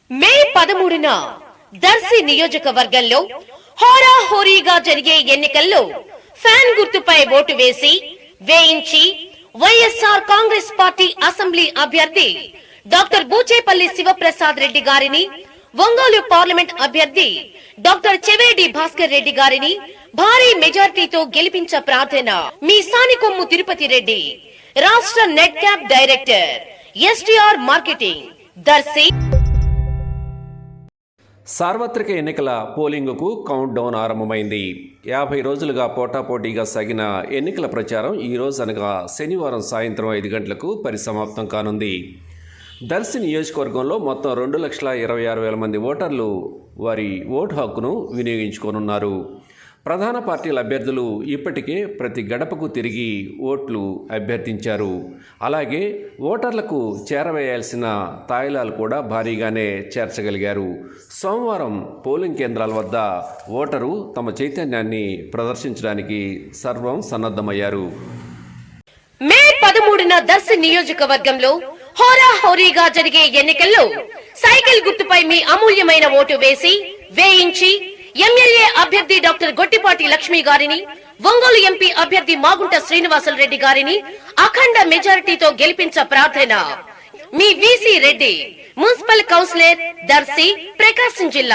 మే 13న దర్శి నియోజకవర్గంలో హోరాహోరీగా జరిగే ఎన్నికల్లో ఫ్యాన్ గుర్తుపై ఓటు వేయించి వైఎస్ఆర్ కాంగ్రెస్ పార్టీ అసెంబ్లీ అభ్యర్థి డాక్టర్ బూచేపల్లి శివప్రసాద్ రెడ్డి గారిని, ఒంగోలు పార్లమెంట్ అభ్యర్థి డాక్టర్ చెవేడి భాస్కర్ రెడ్డి గారిని భారీ మెజార్టీతో గెలిపించ ప్రార్థన. మీ సానికొమ్ము తిరుపతి రెడ్డి, రాష్ట్ర net cap director, STR marketing, Darsi. సార్వత్రిక ఎన్నికల పోలింగుకు కౌంట్ డౌన్ ఆరంభమైంది. 50 రోజులుగా పోటాపోటీగా సాగిన ఎన్నికల ప్రచారం ఈ రోజు అనగా శనివారం సాయంత్రం 5 గంటలకు పరిసమాప్తం కానుంది. దర్శి నియోజకవర్గంలో మొత్తం 2,26,000 మంది ఓటర్లు వారి ఓటు హక్కును వినియోగించుకోనున్నారు. ప్రధాన పార్టీల అభ్యర్థులు ఇప్పటికే ప్రతి గడపకు తిరిగి ఓట్లు అభ్యర్థించారు. అలాగే ఓటర్లకు చేరవేయాల్సిన తాయిలాలు కూడా భారీగానే చేర్చగలిగారు. సోమవారం పోలింగ్ కేంద్రాల వద్ద ఓటరు తమ చైతన్యాన్ని ప్రదర్శించడానికి సర్వం సన్నద్ధమయ్యారు. మే 13న దర్శి నియోజకవర్గంలో హోరాహోరీగా జరిగే ఎన్నికల్లో సైకిల్ గుర్తుపై మీ అమూల్యమైన ఓటు వేయించి ఎమ్మెల్యే అభ్యర్థి డాక్టర్ గొట్టిపాటి లక్ష్మి గారిని, ఒంగోలు ఎంపీ అభ్యర్థి మాగుంట శ్రీనివాసులు రెడ్డి గారిని అఖండ మెజారిటీతో గెలిపించ ప్రార్థన. మీ V C Reddy, municipal councillor, Darsi, Prakasam జిల్లా.